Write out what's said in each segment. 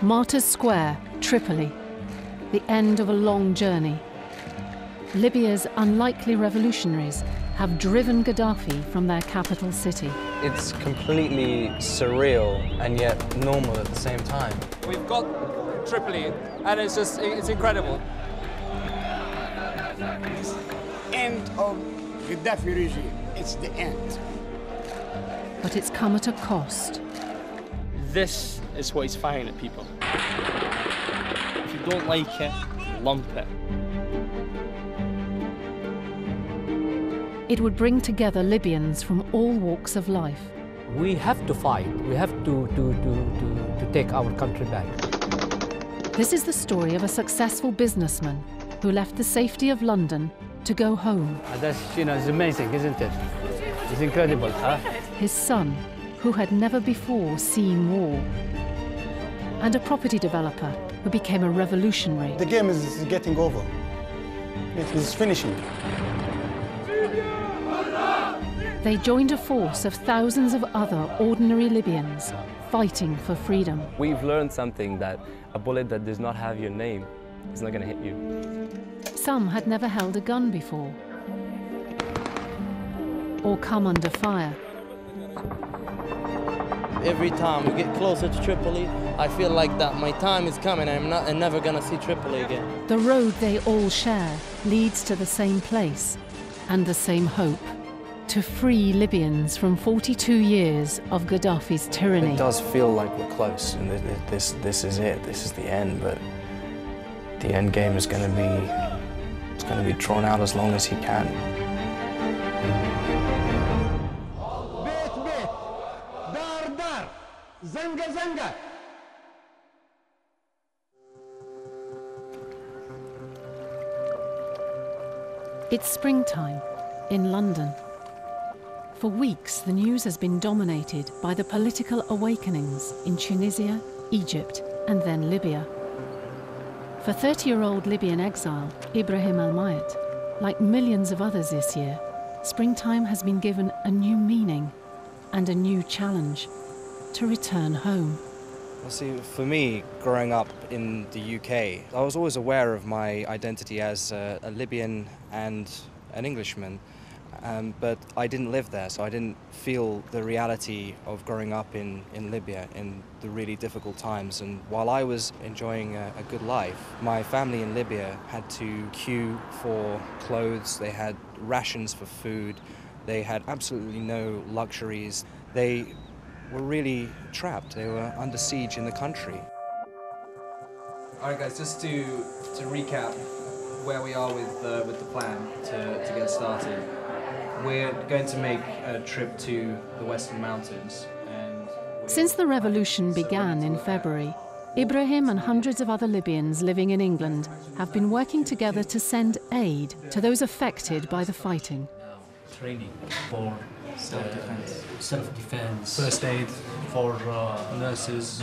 Martyrs Square, Tripoli, the end of a long journey. Libya's unlikely revolutionaries have driven Gaddafi from their capital city. It's completely surreal and yet normal at the same time. We've got Tripoli, and it's incredible. End of Gaddafi regime. It's the end. But it's come at a cost. This is what he's firing at people. If you don't like it, lump it. It would bring together Libyans from all walks of life. We have to fight. We have to take our country back. This is the story of a successful businessman who left the safety of London to go home. That's, it's amazing, isn't it? It's incredible, huh? His son, who had never before seen war. And a property developer who became a revolutionary. The game is getting over. It is finishing. They joined a force of thousands of other ordinary Libyans fighting for freedom. We've learned something, that a bullet that does not have your name is not going to hit you. Some had never held a gun before or come under fire. Every time we get closer to Tripoli, I feel like that my time is coming. I'm never gonna see Tripoli again. The road they all share leads to the same place and the same hope. To free Libyans from 42 years of Gaddafi's tyranny. It does feel like we're close, and this is it. This is the end. But the end game is going to be drawn out as long as he can. It's springtime in London. For weeks, the news has been dominated by the political awakenings in Tunisia, Egypt, and then Libya. For 30-year-old Libyan exile, Ibrahim al-Mayet, like millions of others this year, springtime has been given a new meaning and a new challenge: to return home. Well, see, for me, growing up in the UK, I was always aware of my identity as a Libyan and an Englishman. But I didn't live there, so I didn't feel the reality of growing up in Libya in the really difficult times. And while I was enjoying a good life, my family in Libya had to queue for clothes, they had rations for food, they had absolutely no luxuries. They were really trapped, they were under siege in the country. All right, guys, just to recap where we are with the plan to get started. We're going to make a trip to the Western Mountains. Since the revolution began in February, Ibrahim and hundreds of other Libyans living in England have been working together to send aid to those affected by the fighting. Training for self-defense, first aid for nurses.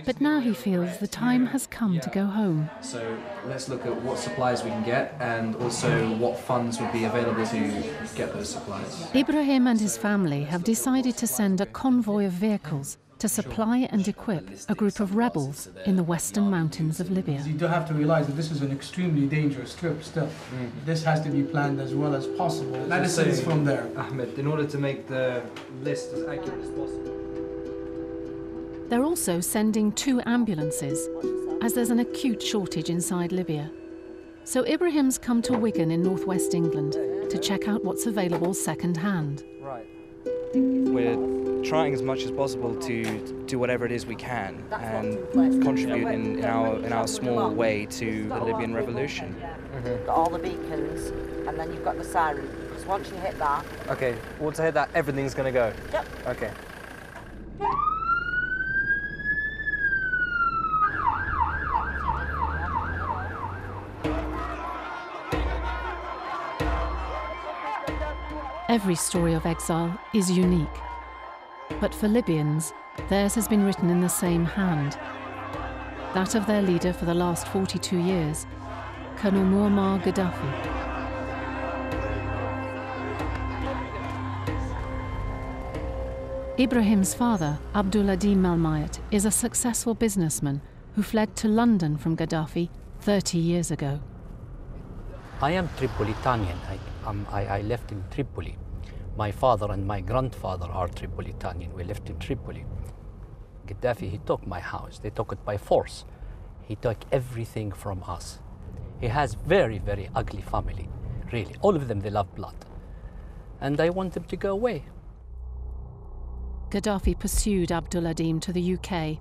But now he feels the time has come to go home. So let's look at what supplies we can get and also what funds would be available to get those supplies. Ibrahim and his family have decided to send a convoy of vehicles to supply and equip a group of rebels in the western mountains of Libya. You do have to realize that this is an extremely dangerous trip still. This has to be planned as well as possible. Medicines from there. Ahmed, in order to make the list as accurate as possible. They're also sending 2 ambulances, as there's an acute shortage inside Libya. So Ibrahim's come to Wigan in northwest England to check out what's available second-hand. Right. We're trying as much as possible to do whatever it is we can and contribute in our small way to the Libyan revolution. You've got all the beacons, and then you've got the siren. Because once you hit that... Okay, once I hit that, everything's going to go? Yep. Okay. Every story of exile is unique. But for Libyans, theirs has been written in the same hand. That of their leader for the last 42 years, Colonel Muammar Gaddafi. Ibrahim's father, Abduladim Al-Mayet, is a successful businessman who fled to London from Gaddafi 30 years ago. I am Tripolitanian. I left in Tripoli. My father and my grandfather are Tripolitanian. We lived in Tripoli. Gaddafi, he took my house. They took it by force. He took everything from us. He has very, very ugly family, really. All of them, they love blood. And I want them to go away. Gaddafi pursued Abduladim to the UK.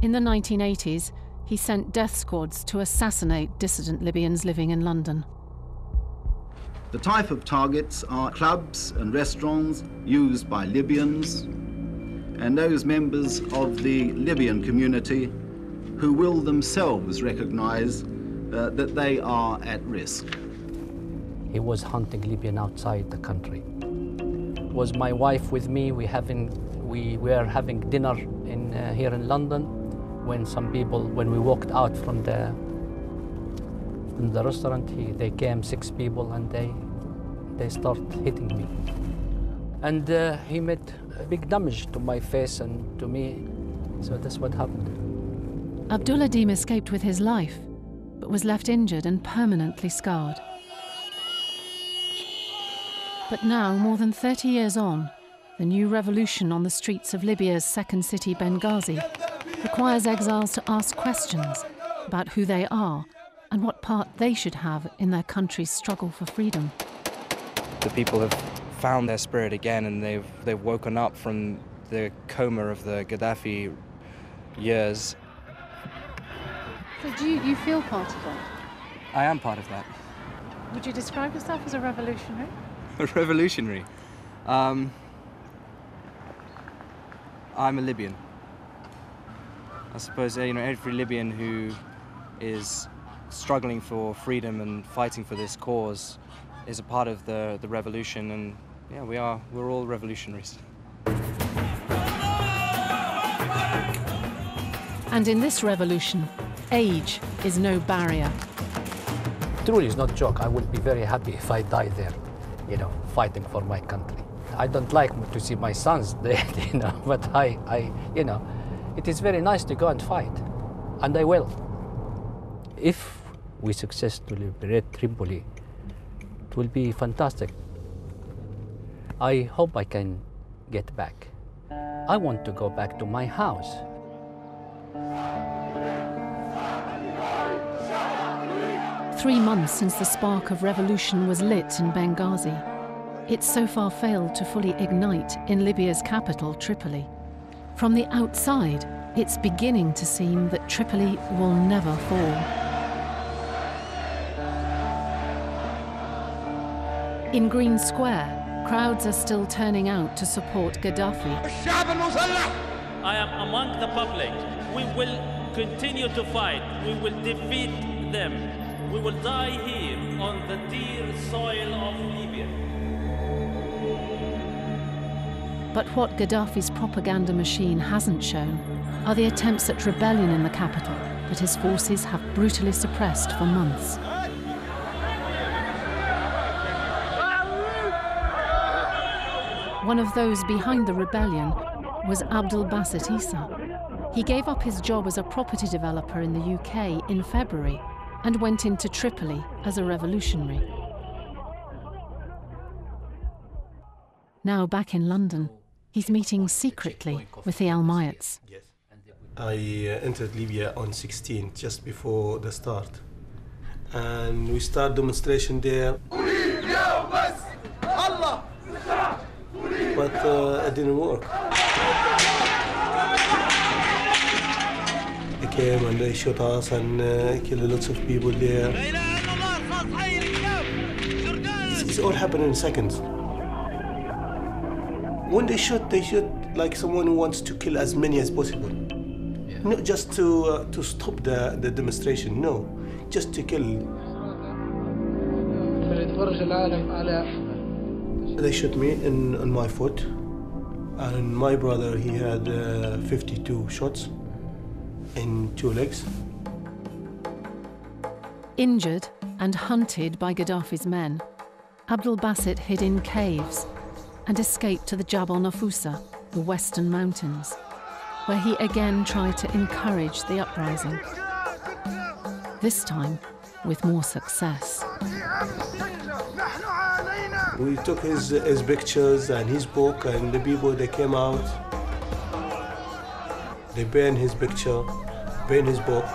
In the 1980s, he sent death squads to assassinate dissident Libyans living in London. The type of targets are clubs and restaurants used by Libyans and those members of the Libyan community who will themselves recognize that they are at risk. He was hunting Libyan outside the country. Was my wife with me? We were having dinner here in London when some people, when we walked out from the restaurant, they came 6 people and they started hitting me. And he made a big damage to my face and to me, so that's what happened. Abduladim escaped with his life, but was left injured and permanently scarred. But now, more than 30 years on, the new revolution on the streets of Libya's second city, Benghazi, requires exiles to ask questions about who they are and what part they should have in their country's struggle for freedom. The people have found their spirit again, and they've woken up from the coma of the Gaddafi years. So do you feel part of that? I am part of that. Would you describe yourself as a revolutionary? A revolutionary? I'm a Libyan. I suppose every Libyan who is struggling for freedom and fighting for this cause is a part of the revolution, and yeah, we're all revolutionaries. And in this revolution, age is no barrier. Truly, it's not a joke. I would be very happy if I die there, fighting for my country. I don't like to see my sons dead, but it is very nice to go and fight, and I will. If we succeed to liberate Tripoli, it will be fantastic. I hope I can get back. I want to go back to my house. Three months since the spark of revolution was lit in Benghazi, it's so far failed to fully ignite in Libya's capital, Tripoli. From the outside, it's beginning to seem that Tripoli will never fall. In Green Square, crowds are still turning out to support Gaddafi. I am among the public. We will continue to fight. We will defeat them. We will die here on the dear soil of Libya. But what Gaddafi's propaganda machine hasn't shown are the attempts at rebellion in the capital that his forces have brutally suppressed for months. One of those behind the rebellion was Abdul Basit Issa. He gave up his job as a property developer in the UK in February and went into Tripoli as a revolutionary. Now back in London, he's meeting secretly with the Al-Mayets. I entered Libya on 16th, just before the start. And we start demonstration there. But it didn't work. They came and they shot us and killed lots of people there. It's all happened in seconds. When they shoot like someone who wants to kill as many as possible. Yeah. Not just to stop the demonstration, no, just to kill. They shot me on my foot, and my brother, he had 52 shots in 2 legs. Injured and hunted by Gaddafi's men, Abdul Basit hid in caves and escaped to the Jabal Nafusa, the Western Mountains, where he again tried to encourage the uprising. This time, with more success. We took his pictures and his book, and the people, they came out. They burned his picture, burned his book,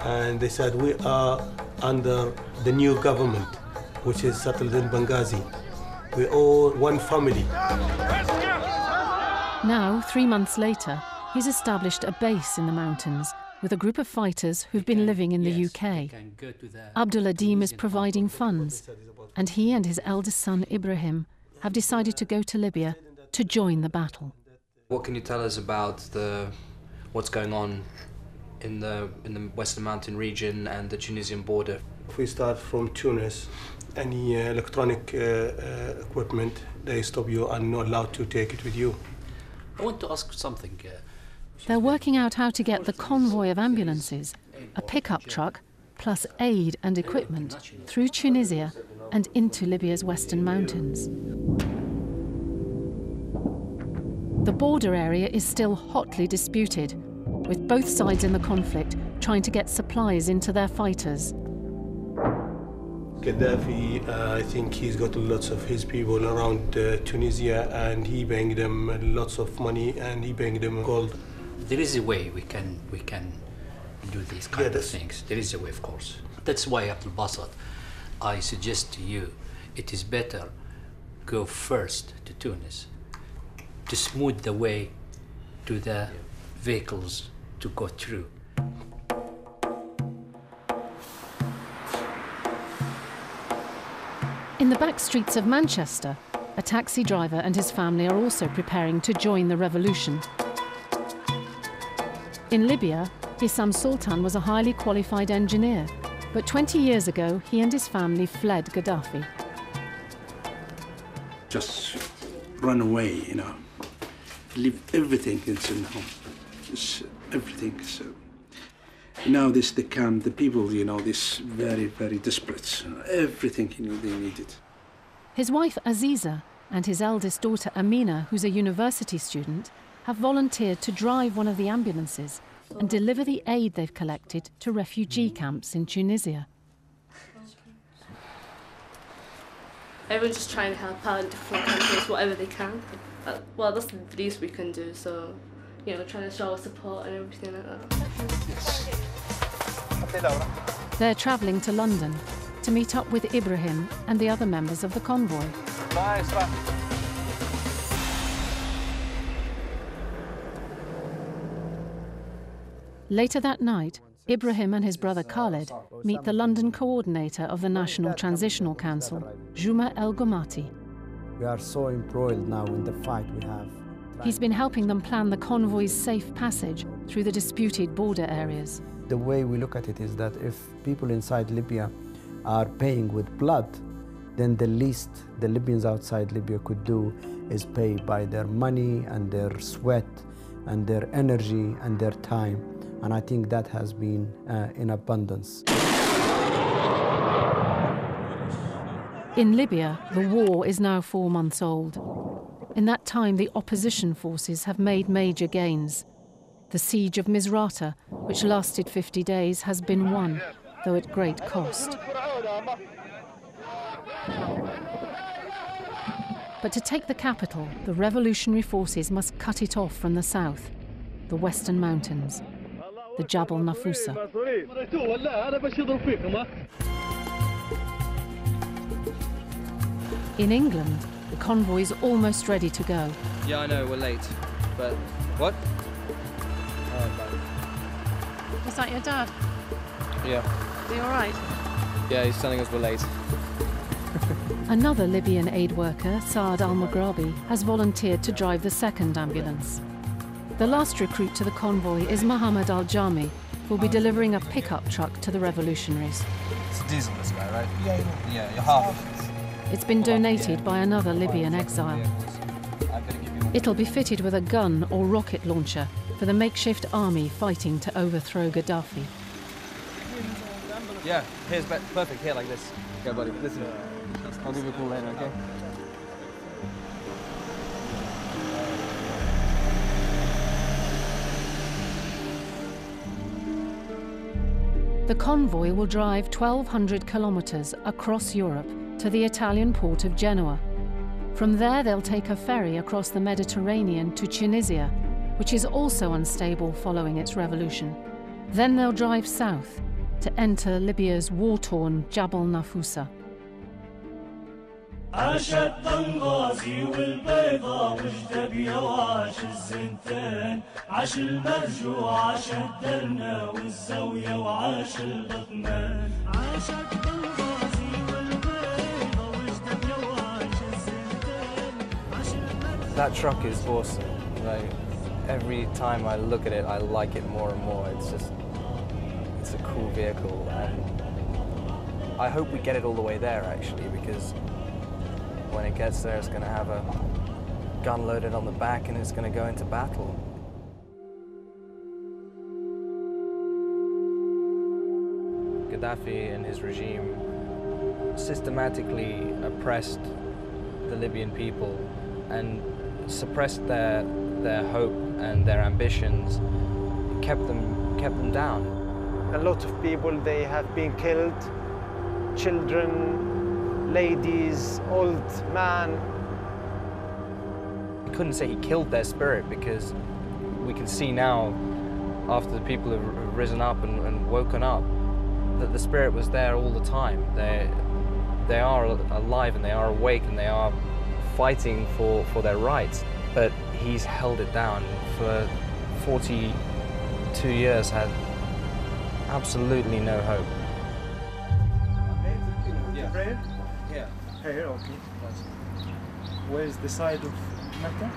and they said, we are under the new government, which is settled in Benghazi. We're all one family. Now, 3 months later, he's established a base in the mountains with a group of fighters who've been living in the UK. Abdul Adim is providing funds, and he and his eldest son, Ibrahim, have decided to go to Libya to join the battle. What can you tell us about what's going on in the Western Mountain region and the Tunisian border? If we start from Tunis, any electronic equipment, they stop you and not allowed to take it with you. I want to ask something. They're working out how to get the convoy of ambulances, a pickup truck, plus aid and equipment, through Tunisia and into Libya's Western Mountains. The border area is still hotly disputed, with both sides in the conflict trying to get supplies into their fighters. Gaddafi, I think he's got lots of his people around Tunisia, and he paying them lots of money, and he paying them gold. There is a way we can do these kind of things. There is a way, of course. That's why, Abdul Basat, I suggest to you, it is better go first to Tunis to smooth the way to the vehicles to go through. In the back streets of Manchester, a taxi driver and his family are also preparing to join the revolution. In Libya, Issam Sultan was a highly qualified engineer, but 20 years ago, he and his family fled Gaddafi. Just run away, you know, leave everything in home, just everything. So now this the camp, the people, you know, this very, very desperate, everything they needed. His wife Aziza and his eldest daughter Amina, who's a university student, have volunteered to drive one of the ambulances and deliver the aid they've collected to refugee camps in Tunisia. Everyone's just trying to help out in different countries, whatever they can. Well, that's the least we can do, so, you know, trying to show our support and everything like that. They're travelling to London to meet up with Ibrahim and the other members of the convoy. Later that night, Ibrahim and his brother Khaled meet the London coordinator of the National Transitional Council, EL-GUMATY. We are so embroiled now in the fight we have. He's been helping them plan the convoy's safe passage through the disputed border areas. The way we look at it is that if people inside Libya are paying with blood, then the least the Libyans outside Libya could do is pay by their money and their sweat and their energy and their time. And I think that has been in abundance. In Libya, the war is now 4 months old. In that time, the opposition forces have made major gains. The siege of Misrata, which lasted 50 days, has been won, though at great cost. But to take the capital, the revolutionary forces must cut it off from the south, the Western Mountains, the Jabal Nafusa. In England, the convoy is almost ready to go. Yeah, I know, we're late, but what? Is that your dad? Yeah. Are you all right? Yeah, he's telling us we're late. Another Libyan aid worker, Saad al-Maghrabi, has volunteered to drive the second ambulance. The last recruit to the convoy is Mohammed al-Jami, who'll be delivering a pickup truck to the revolutionaries. It's diesel, this guy, right? Yeah, you're half. It's been donated by another Libyan exile. It'll be fitted with a gun or rocket launcher for the makeshift army fighting to overthrow Gaddafi. Yeah, here's perfect, here like this. Okay, buddy, listen. I'll give you a call later, okay? The convoy will drive 1,200 kilometers across Europe to the Italian port of Genoa. From there, they'll take a ferry across the Mediterranean to Tunisia, which is also unstable following its revolution. Then they'll drive south to enter Libya's war-torn Jabal Nafusa. عاشت بنغازي والبيضة وجدبية وعاش الزنتان عاش المرجو وعاش الدرنا والزاوية وعاش البطمان عاشت بنغازي والبيضة وجدبية وعاش الزنتان عاش المرجو. That truck is awesome. Like, every time I look at it, I like it more and more. It's a cool vehicle, and I hope we get it all the way there actually, because when it gets there, it's going to have a gun loaded on the back and it's going to go into battle. Gaddafi and his regime systematically oppressed the Libyan people and suppressed their hope and their ambitions, kept them down. A lot of people, they have been killed, children, ladies, old man. I couldn't say he killed their spirit, because we can see now, after the people have risen up and woken up, that the spirit was there all the time. They are alive and they are awake and they are fighting for their rights. But he's held it down for 42 years, had absolutely no hope. Prayer? Yeah. Prayer, okay. Where's the side of Mecca?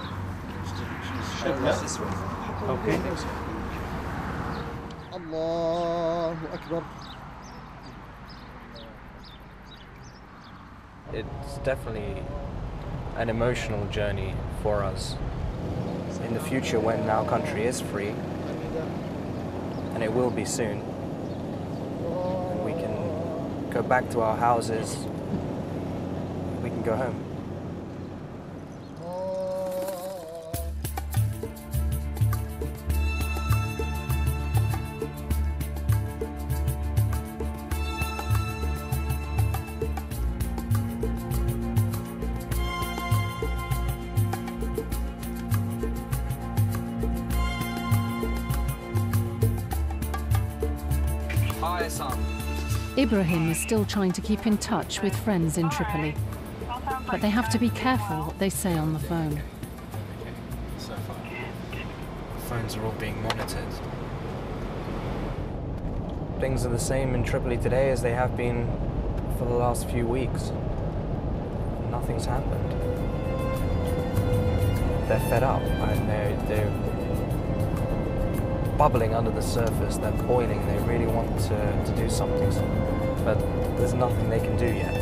This way. Okay. Allahu Akbar. It's definitely an emotional journey for us. In the future, when our country is free, and it will be soon, and we can go back to our houses, we can go home. Hi, Sam. Ibrahim is still trying to keep in touch with friends in Tripoli, but they have to be careful what they say on the phone. So far, phones are all being monitored. Things are the same in Tripoli today as they have been for the last few weeks. Nothing's happened. They're fed up, and they're bubbling under the surface, they're boiling, they really want to do something, but there's nothing they can do yet.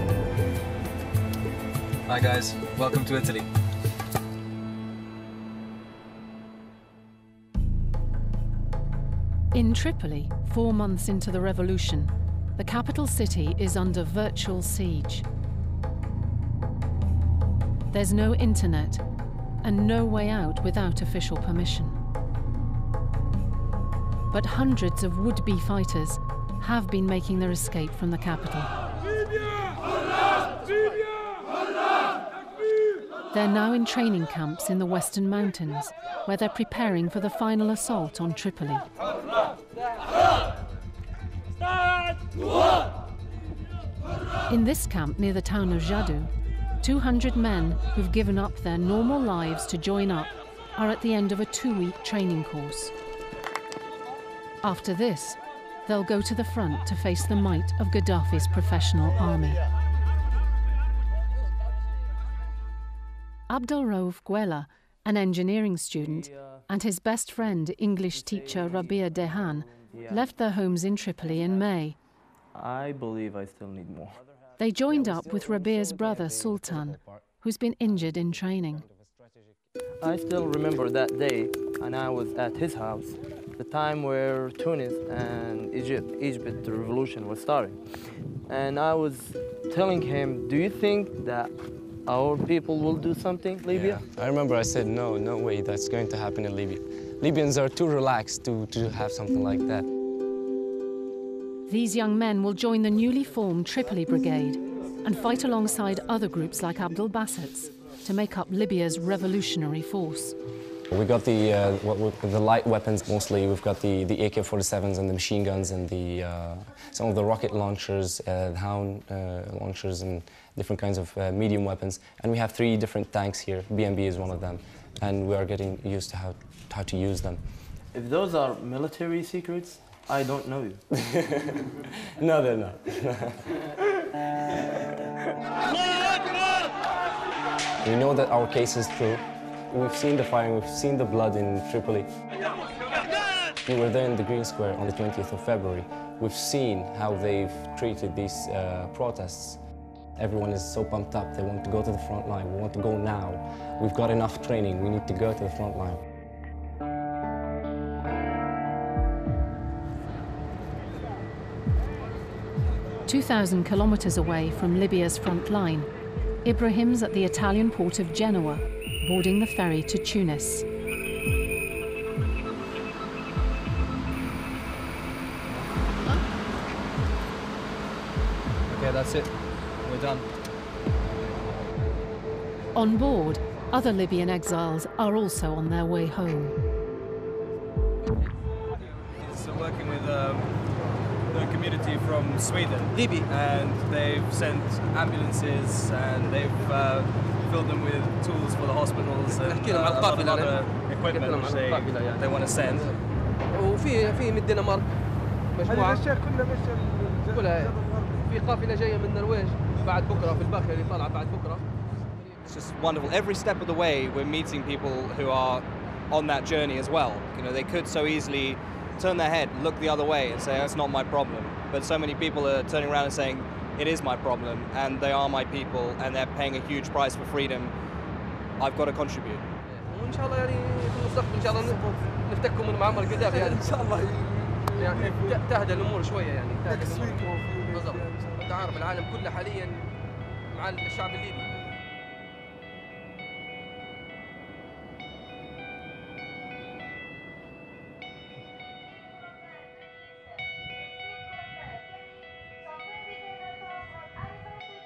Hi guys, welcome to Italy. In Tripoli, 4 months into the revolution, the capital city is under virtual siege. There's no internet and no way out without official permission. But hundreds of would-be fighters have been making their escape from the capital. They're now in training camps in the Western Mountains, where they're preparing for the final assault on Tripoli. In this camp near the town of Jadou, 200 men who've given up their normal lives to join up are at the end of a 2-week training course. After this, they'll go to the front to face the might of Gaddafi's professional army. Abdelraouf Guela, an engineering student, and his best friend, English teacher Rabia Dehan, left their homes in Tripoli in May. I believe I still need more. They joined up with Rabia's brother, Sultan, who's been injured in training. I still remember that day, and I was at his house, the time where Tunis and Egypt, the revolution was starting. And I was telling him, do you think that our people will do something, Libya? Yeah. I remember I said, no way that's going to happen in Libya. Libyans are too relaxed to have something like that. These young men will join the newly formed Tripoli Brigade and fight alongside other groups like Abdel Basset's to make up Libya's revolutionary force. We got the light weapons mostly. We've got the AK-47s and the machine guns and some of the rocket launchers, the Hound launchers and different kinds of medium weapons. And we have 3 different tanks here. BMB is one of them. And we are getting used to how to use them. If those are military secrets, I don't know you. No, they're not. We know that our case is true. We've seen the firing, we've seen the blood in Tripoli. We were there in the Green Square on the 20th of February. We've seen how they've treated these protests. Everyone is so pumped up, they want to go to the front line. We want to go now. We've got enough training, we need to go to the front line. 2,000 kilometers away from Libya's front line, Ibrahim's at the Italian port of Genoa, boarding the ferry to Tunis. Okay, that's it. We're done. On board, other Libyan exiles are also on their way home. He's working with the community from Sweden, Libya, and they've sent ambulances and they've filled them with tools for the hospitals and a lot of other equipment which they want to send. وفي من الدنمارك مجموعة كلها في قافلة جاية من النرويج بعد بكرة في الباخرة اللي طالعة بعد بكرة. It's just wonderful. Every step of the way, we're meeting people who are on that journey as well. You know, they could so easily turn their head, look the other way and say, that's not my problem. But so many people are turning around and saying, it is my problem, and they are my people, and they're paying a huge price for freedom. I've got to contribute. وإن شاء الله يعني في المستقبل إن شاء الله نفتكوا من معمر قدافي يعني إن شاء الله يعني تهدى الأمور شوية يعني تهدى الأمور بالضبط. أنت عارف العالم كله حاليا مع الشعب الليبي.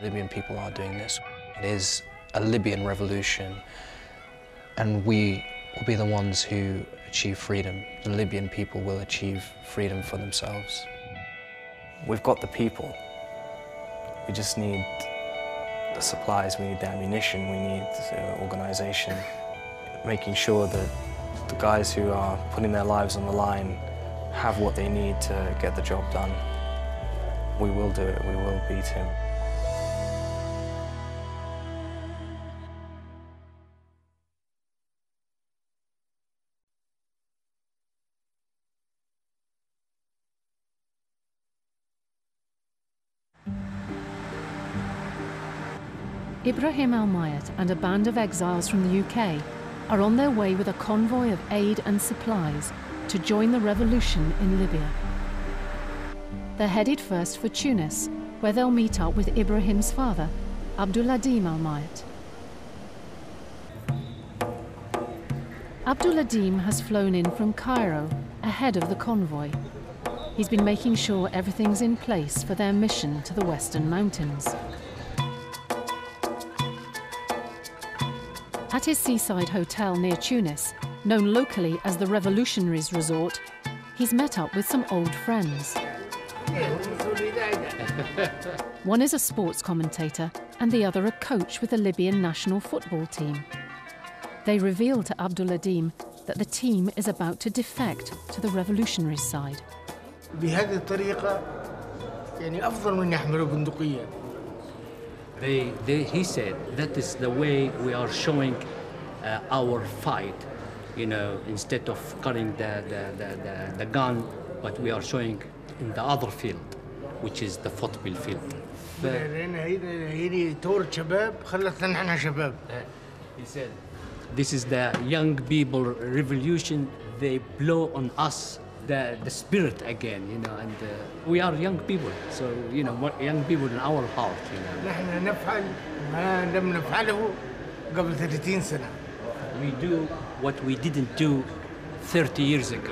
Libyan people are doing this. It is a Libyan revolution, and we will be the ones who achieve freedom. The Libyan people will achieve freedom for themselves. We've got the people. We just need the supplies, we need the ammunition, we need the organization, making sure that the guys who are putting their lives on the line have what they need to get the job done. We will do it, we will beat him. Ibrahim al-Mayet and a band of exiles from the UK are on their way with a convoy of aid and supplies to join the revolution in Libya. They're headed first for Tunis, where they'll meet up with Ibrahim's father, Abduladim al-Mayet. Abduladim has flown in from Cairo ahead of the convoy. He's been making sure everything's in place for their mission to the Western Mountains. At his seaside hotel near Tunis, known locally as the Revolutionaries Resort, he's met up with some old friends. One is a sports commentator and the other a coach with the Libyan national football team. They reveal to Abduladim that the team is about to defect to the revolutionaries' side. بهذه الطريقة يعني أفضل من يحملوا بندقية. He said that is the way we are showing our fight, you know, instead of carrying the gun, but we are showing in the other field, which is the football field. لأن هي ثورة شباب خلتنا نحن شباب. He said, this is the young people revolution. They blow on us the spirit again, you know, and we are young people, so you know, young people in our heart, you know. نحن نفعل ما لم نفعله قبل 30 سنة. We do what we didn't do 30 years ago.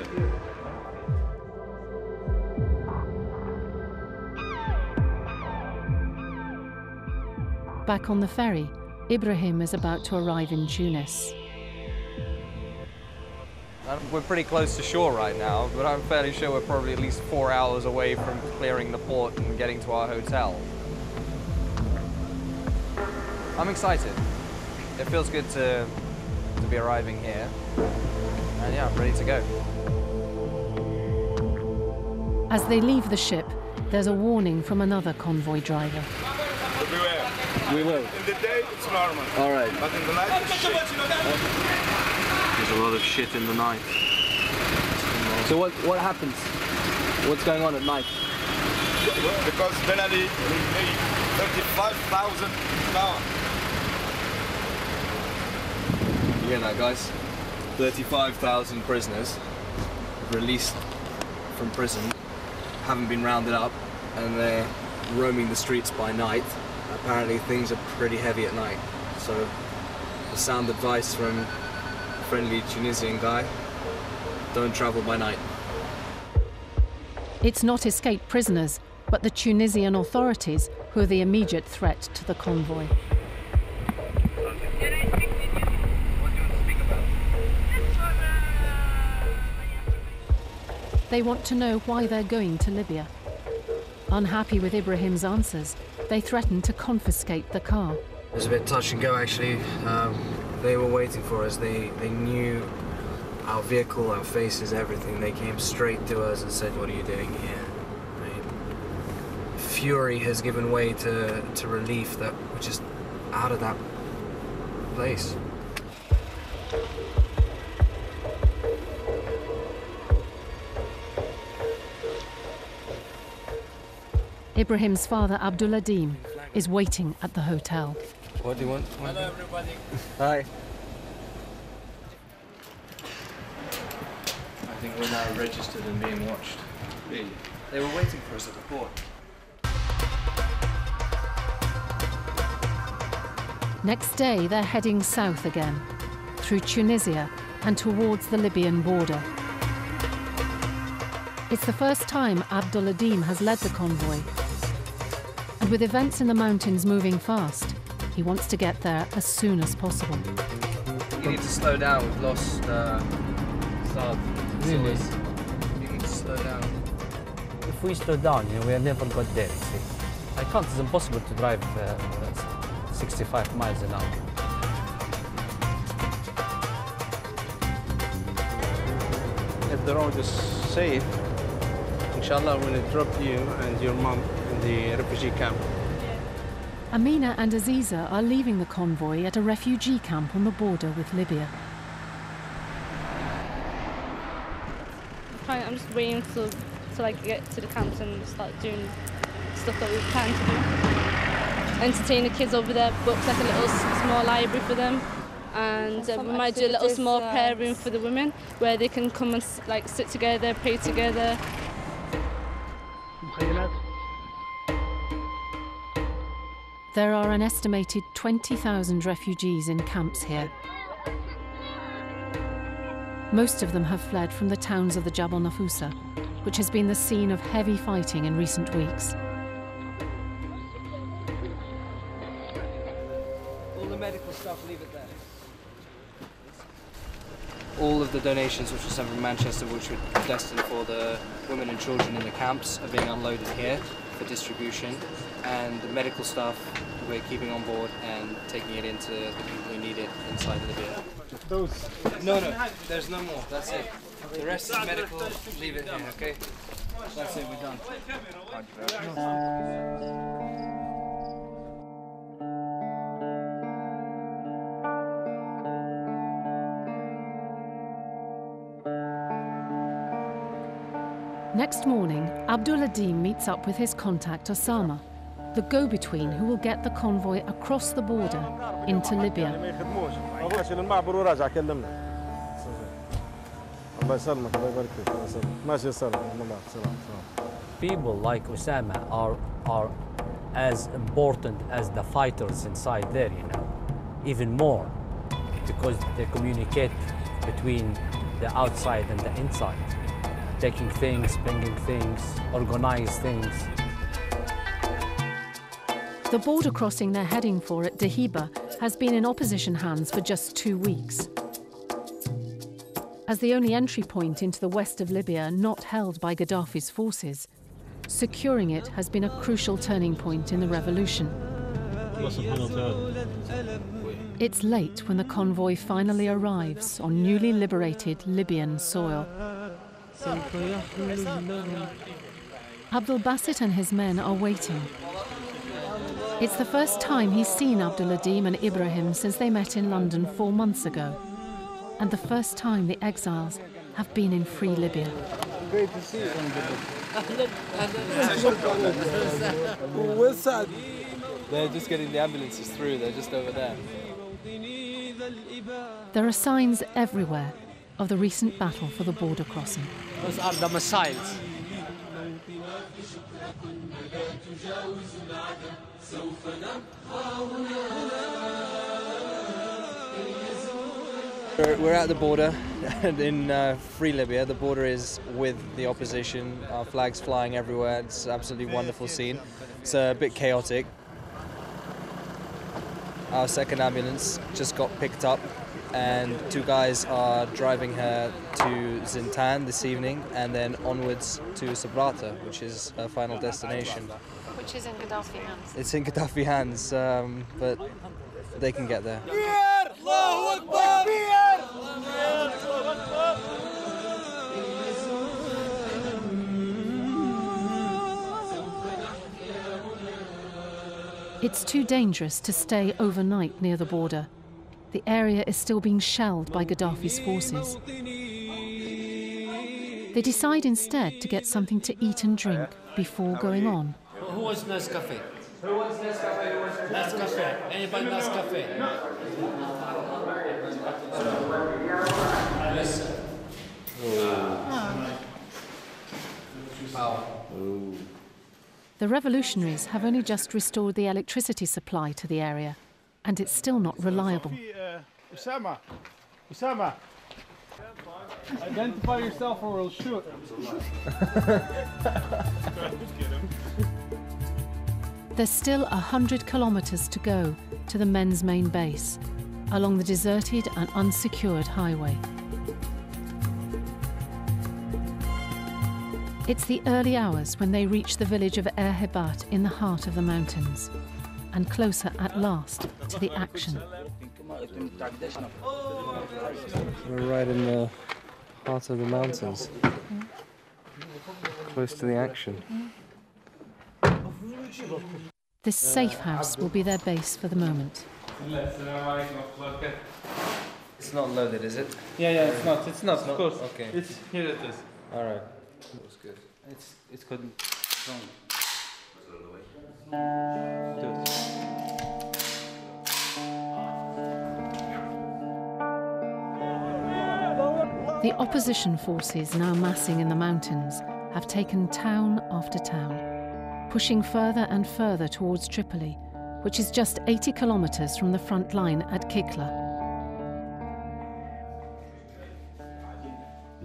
Back on the ferry, Ibrahim is about to arrive in Tunis. We're pretty close to shore right now, but I'm fairly sure we're probably at least 4 hours away from clearing the port and getting to our hotel. I'm excited. It feels good to be arriving here. And yeah, I'm ready to go. As they leave the ship, there's a warning from another convoy driver. Beware. We will. In the day, it's normal. All right. But in the night, it's shit. There's a lot of shit in the night. So what happens? What's going on at night? Because Ben Ali made 35,000 pounds. You hear that, guys? 35,000 prisoners released from prison, haven't been rounded up, and they're roaming the streets by night. Apparently things are pretty heavy at night. So the sound advice from a friendly Tunisian guy, don't travel by night. It's not escaped prisoners, but the Tunisian authorities who are the immediate threat to the convoy. They want to know why they're going to Libya. Unhappy with Ibrahim's answers, they threaten to confiscate the car. It was a bit touch and go, actually. They were waiting for us. They knew our vehicle, our faces, everything. They came straight to us and said, "What are you doing here?" Fury has given way to relief that we're just out of that place. Ibrahim's father, Abduladim, is waiting at the hotel. What do you want? Hello, everybody. Hi. I think we're now registered and being watched. Really? They were waiting for us at the port. Next day, they're heading south again, through Tunisia and towards the Libyan border. It's the first time Abduladim has led the convoy. And with events in the mountains moving fast, he wants to get there as soon as possible. You need to slow down. We've lost Saad. Really? You need to slow down. If we slow down, you know, we never got there, you see. I can't, it's impossible to drive 65 miles an hour. If the road is safe, inshallah, I'm going to drop you and your mom in the refugee camp. Amina and Aziza are leaving the convoy at a refugee camp on the border with Libya. I'm just waiting to like get to the camps and start doing stuff that we plan to do. Entertain the kids over there, book like a little small library for them, and we might do a little small prayer room for the women where they can come and like sit together, pray together. There are an estimated 20,000 refugees in camps here. Most of them have fled from the towns of the Jabal Nafusa, which has been the scene of heavy fighting in recent weeks. All the medical stuff, leave it there. All of the donations which were sent from Manchester, which were destined for the women and children in the camps, are being unloaded here for distribution. And the medical stuff we're keeping on board and taking it into the people who need it inside Libya. Those? No, there's no more. That's it. The rest is medical. Leave it here, okay? That's it, we're done. Next morning, Abduladim meets up with his contact Osama, the go-between who will get the convoy across the border into Libya. People like Osama are as important as the fighters inside there, you know, even more, because they communicate between the outside and the inside, taking things, bringing things, organize things. The border crossing they're heading for at Daheba has been in opposition hands for just 2 weeks. As the only entry point into the west of Libya not held by Gaddafi's forces, securing it has been a crucial turning point in the revolution. It's late when the convoy finally arrives on newly liberated Libyan soil. Abdul Basit and his men are waiting. It's the first time he's seen Abdul Adim and Ibrahim since they met in London 4 months ago, and the first time the exiles have been in free Libya. Great to see you. They're just getting the ambulances through, they're just over there. There are signs everywhere of the recent battle for the border crossing. Those are the missiles. We're at the border in free Libya. The border is with the opposition. Our flags flying everywhere. It's an absolutely wonderful scene. It's a bit chaotic. Our second ambulance just got picked up and 2 guys are driving her to ZINTAN this evening and then onwards to Sabratha, which is her final destination. Which is in Gaddafi hands. It's in Gaddafi hands, but they can get there. It's too dangerous to stay overnight near the border. The area is still being shelled by Gaddafi's forces. They decide instead to get something to eat and drink before going on. Who wants Nescafe? Who wants Nescafe? Nescafe. Anybody Nescafe? Listen. The revolutionaries have only just restored the electricity supply to the area, and it's still not reliable. Usama. Usama. Identify yourself or we'll shoot. There's still 100 kilometers to go to the men's main base, along the deserted and unsecured highway. It's the early hours when they reach the village of ERHEBAT in the heart of the mountains, and closer at last to the action. We're right in the heart of the mountains, close to the action. This safe house will be their base for the moment. It's not loaded, is it? Yeah, it's not. It's not, of course. Okay. It's, here it is. All right. Looks good. It's good. The opposition forces now massing in the mountains have taken town after town, pushing further and further towards Tripoli, which is just 80 kilometers from the front line at Kikla.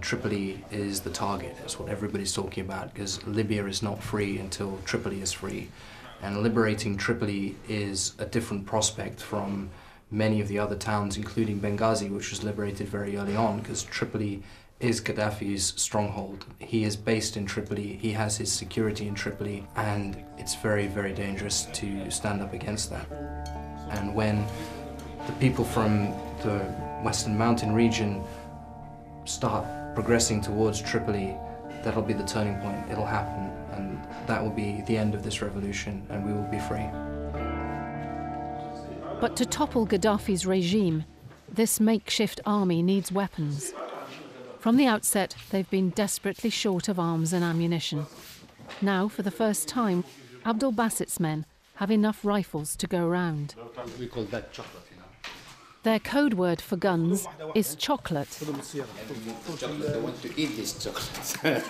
Tripoli is the target, that's what everybody's talking about, because Libya is not free until Tripoli is free. And liberating Tripoli is a different prospect from many of the other towns, including Benghazi, which was liberated very early on, because Tripoli is Gaddafi's stronghold. He is based in Tripoli, he has his security in Tripoli, and it's very, very dangerous to stand up against that. And when the people from the Western Mountain region start progressing towards Tripoli, that'll be the turning point. It'll happen, and that will be the end of this revolution, and we will be free. But to topple Gaddafi's regime, this makeshift army needs weapons. From the outset, they've been desperately short of arms and ammunition. Now, for the first time, Abdul Basit's men have enough rifles to go round. We call that chocolate. Their code word for guns is chocolate. Chocolate, they want to eat this chocolate. I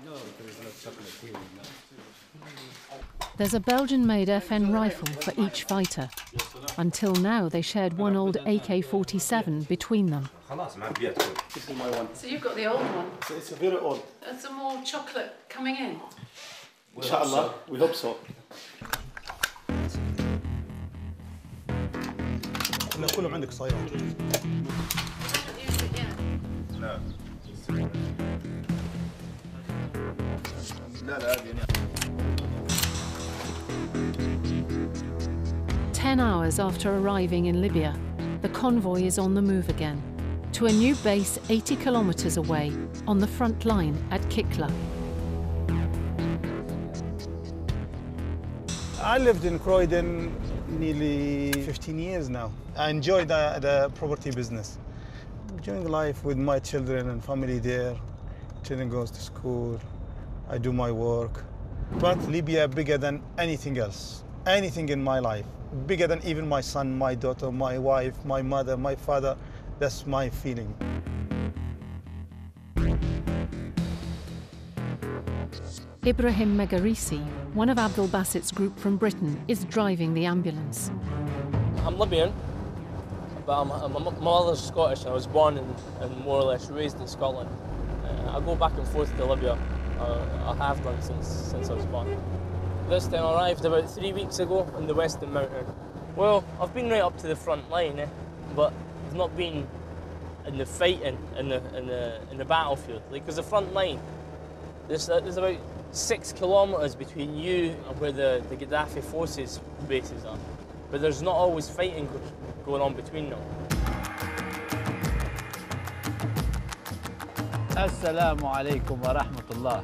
know there is no chocolate here. There's a Belgian-made FN rifle for each fighter. Until now, they shared one old AK-47 between them. This is my one. So you've got the old one? It's very old. There's some more chocolate coming in? Inshallah, we hope so. كلهم عندك صياد. لا. لا 10 hours after arriving in Libya, the convoy is on the move again, to a new base 80 kilometers away on the front line at Kikla. I lived in Croydon nearly 15 years now. I enjoy the property business. Enjoying life with my children and family there. Children goes to school. I do my work. But Libya bigger than anything else. Anything in my life. Bigger than even my son, my daughter, my wife, my mother, my father. That's my feeling. Ibrahim Megerisi, one of Abdul Basset's group from Britain, is driving the ambulance. I'm Libyan, but my mother's Scottish and I was born and more or less raised in Scotland. I go back and forth to Libya. I have done since I was born. This time I arrived about 3 weeks ago on the Western Mountain. Well, I've been right up to the front line, but I've not been in the fighting in the battlefield. Like, there's the front line. There's about 6 kilometers between you and where the Gaddafi forces bases are, but there's not always fighting going on between them. Assalamu alaikum wa rahmatullah.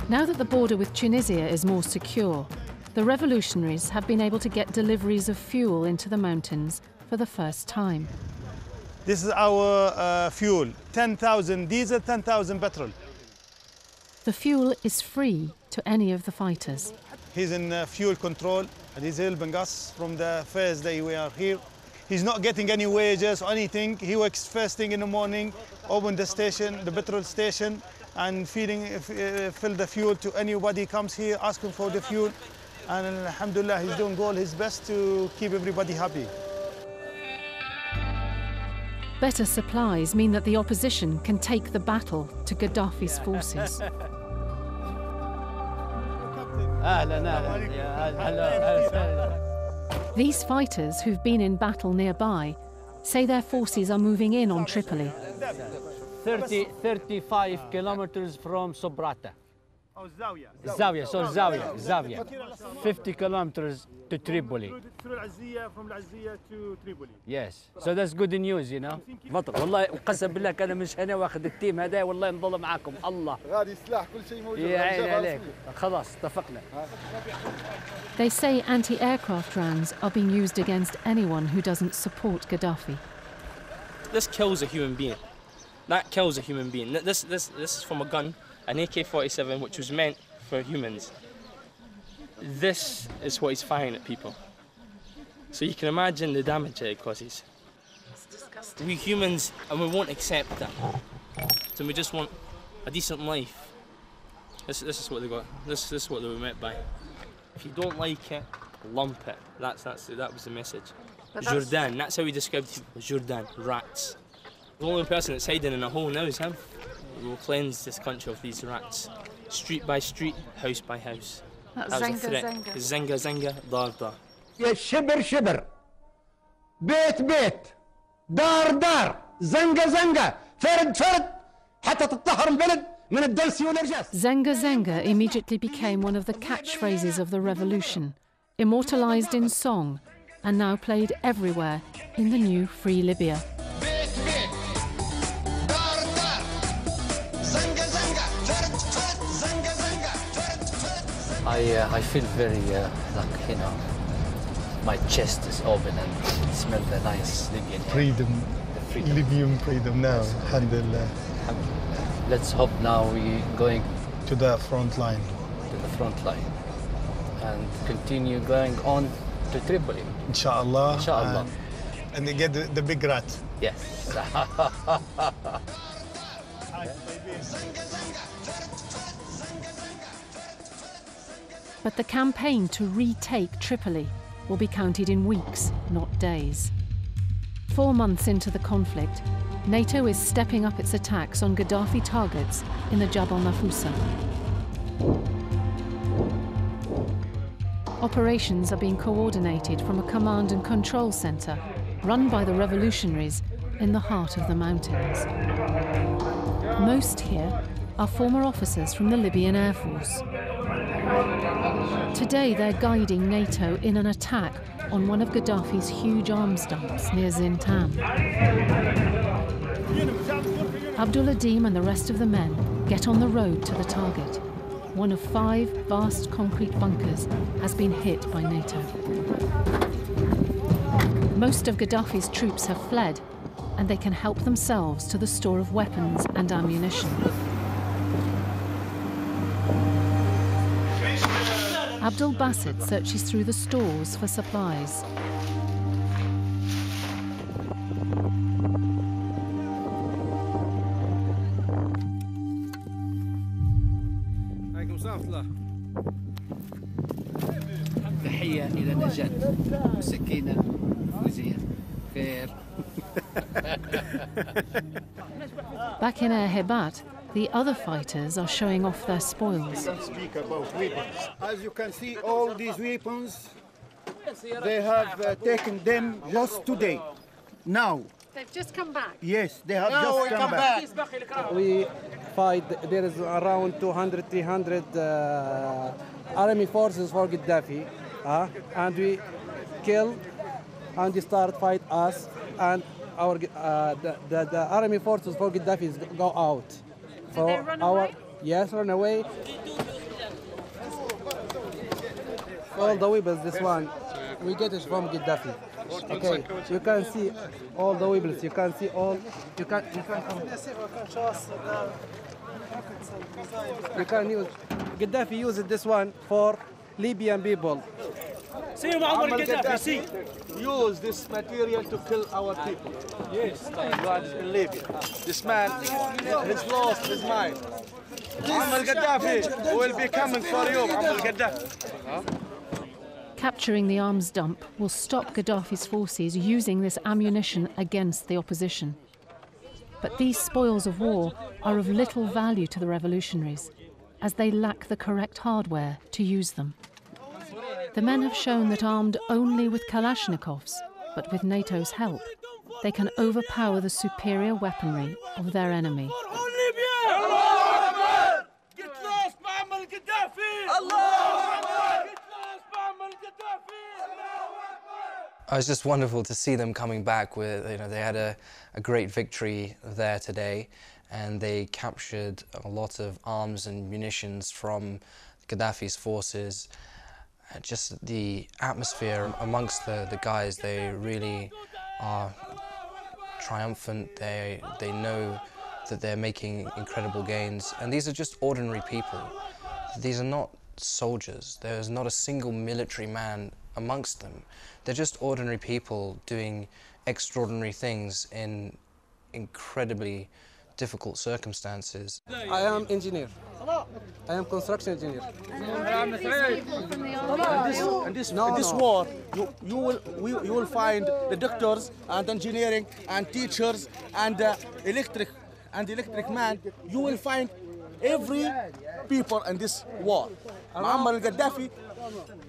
Now that the border with Tunisia is more secure, the revolutionaries have been able to get deliveries of fuel into the mountains for the first time. This is our fuel, 10,000 diesel, 10,000 petrol. The fuel is free to any of the fighters. He's in fuel control and he's helping us from the first day we are here. He's not getting any wages or anything. He works first thing in the morning, open the station, the petrol station, and fill the fuel to anybody comes here asking for the fuel. And alhamdulillah, he's doing all his best to keep everybody happy. Better supplies mean that the opposition can take the battle to Gaddafi's forces. These fighters, who've been in battle nearby, say their forces are moving in on Tripoli. 35 kilometers from Sobrata. Zawiya. 50 kilometers to Tripoli. Through Al-Aziyah, from Al-Aziyah to Tripoli. Yes, so that's good news, you know. بطل والله وقسم بالله كان مش هنا واخذ التيم هذا والله نضل معاكم الله. غادي سلاح كل شيء موجود. يا عيني عليك. خلاص اتفقنا. They say anti-aircraft rounds are being used against anyone who doesn't support Gaddafi. This kills a human being. That kills a human being. This is from a gun, an AK-47, which was meant for humans. This is what he's firing at people. So you can imagine the damage that it causes. It's disgusting. We humans, and we won't accept that. So we just want a decent life. This is what they got. This is what they were met by. If you don't like it, lump it. That was the message. Jordan, that's how he described it. Jordan, rats. The only person that's hiding in a hole now is him. We will cleanse this country of these rats. Street by street, house by house. That's that was a threat. Zenga. Zenga, dar, dar. شبر شبر بيت بيت دار دار زنقة فرد حتى تطهر البلد من الدلس والرجاس. Zenga immediately became one of the catchphrases of the revolution, immortalized in song and now played everywhere in the new Free Libya. I feel very, like, you know, my chest is open and smell the nice Libyan air. Freedom. Libyan freedom now, alhamdulillah. Let's hope now we're going to the front line. To the front line. And continue going on to Tripoli. Inshallah. Inshallah. And they get the big rat. Yes. But the campaign to retake Tripoli will be counted in weeks, not days. 4 months into the conflict, NATO is stepping up its attacks on Gaddafi targets in the Jabal Nafousa. Operations are being coordinated from a command and control centre run by the revolutionaries in the heart of the mountains. Most here are former officers from the Libyan Air Force. Today they're guiding NATO in an attack on one of Gaddafi's huge arms dumps near ZINTAN. Abdul Adim and the rest of the men get on the road to the target. One of 5 vast concrete bunkers has been hit by NATO. Most of Gaddafi's troops have fled, and they can help themselves to the store of weapons and ammunition. Abdul Basit searches through the stores for supplies. تحية إلى نجاة سكينة فوزية خير. Back in ERHEBAT, the other fighters are showing off their spoils. Speak about weapons. As you can see, all these weapons, they have taken them just today. Now. They've just come back? Yes, they have just come back. We fight, there is around 200, 300 army forces for Gaddafi, and we kill and they start fight us, and our the army forces for Gaddafi go out. So they run away? Yes, run away. All the weapons, this one, we get it from Gaddafi. Okay, you can see all the weapons. You can see all. You can come. You can use. Gaddafi used this one for Libyan people. See, Muammar Gaddafi, use this material to kill our people. Yes, in Libya. This man has lost his mind. Muammar Gaddafi will be coming for you, Muammar Gaddafi. Capturing the arms dump will stop Gaddafi's forces using this ammunition against the opposition. But these spoils of war are of little value to the revolutionaries, as they lack the correct hardware to use them. The men have shown that armed only with Kalashnikovs, but with NATO's help, they can overpower the superior weaponry of their enemy. It was just wonderful to see them coming back with, they had a great victory there today, and they captured a lot of arms and munitions from Gaddafi's forces. Just the atmosphere amongst the guys, they really are triumphant. They know that they're making incredible gains, and these are just ordinary people. These are not soldiers. There's not a single military man amongst them. They're just ordinary people doing extraordinary things in incredibly difficult circumstances. I am engineer. I am construction engineer. In this war, you will find the doctors and engineering and teachers and electric man. You will find every people in this war. Muammar Gaddafi,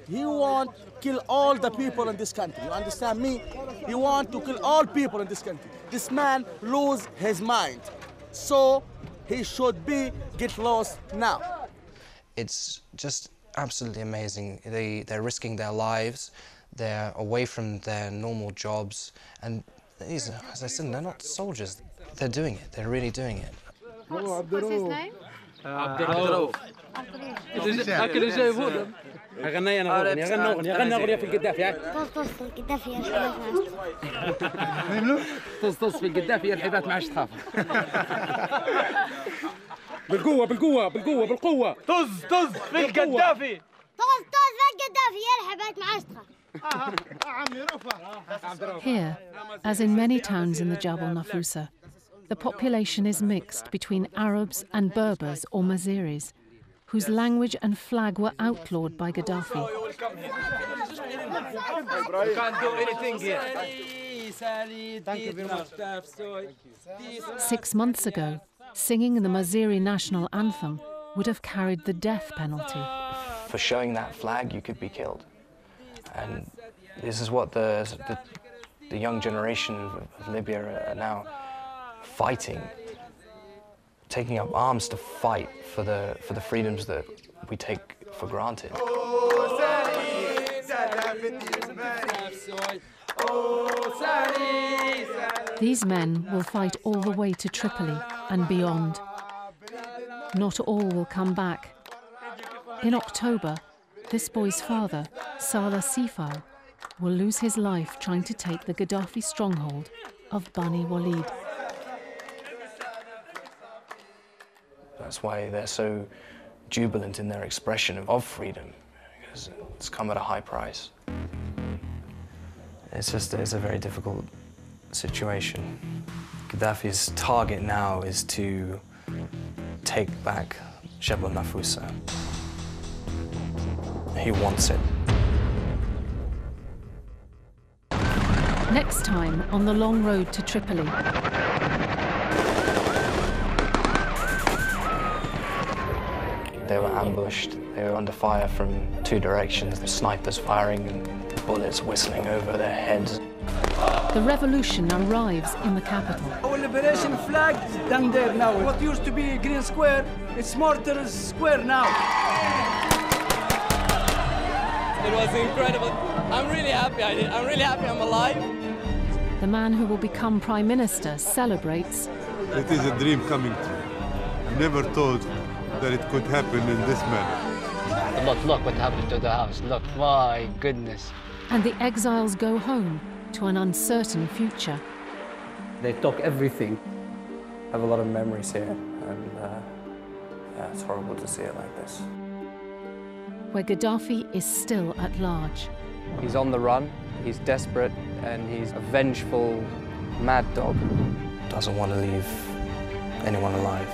he want to kill all the people in this country. You understand me? He want to kill all people in this country. This man lose his mind, so he should get lost now. It's just absolutely amazing. They're risking their lives. They're away from their normal jobs, and these, as I said, they're not soldiers. They're doing it. They're really doing it. What's his name? غني انا غنى اغنيه في القدافي. طز في القدافي يا الحبات طز في القدافي يا الحبات ما عادش تخاف. بالقوة طز في القدافي. طز في القدافي يا الحبات ما عادش تخاف. Here, as in many towns in the Jabal Nafousa, the population is mixed between Arabs and Berbers or Maziris, whose language and flag were outlawed by Gaddafi. You can't do anything here. 6 months ago, singing the Maziri national anthem would have carried the death penalty. For showing that flag, you could be killed. And this is what the young generation of Libya are now fighting, taking up arms to fight for the freedoms that we take for granted. These men will fight all the way to Tripoli and beyond. Not all will come back. In October, this boy's father, Salah Sifal, will lose his life trying to take the Gaddafi stronghold of Bani Walid. That's why they're so jubilant in their expression of freedom, because it's come at a high price. It's a very difficult situation. Gaddafi's target now is to take back Jebel Nafusa. He wants it. Next time on the long road to Tripoli. They were ambushed. They were under fire from 2 directions. The snipers firing and bullets whistling over their heads. The revolution arrives in the capital. Our liberation flag is down there now. What used to be a green square, it's Martyrs Square now. It was incredible. I'm really happy I'm really happy I'm alive. The man who will become Prime Minister celebrates. It is a dream coming true. I never thought that it could happen in this manner. Look what happened to the house. Look, my goodness. And the exiles go home to an uncertain future. They took everything. I have a lot of memories here, and yeah, it's horrible to see it like this. Where Gaddafi is still at large. He's on the run, he's desperate, and he's a vengeful, mad dog. Doesn't want to leave anyone alive.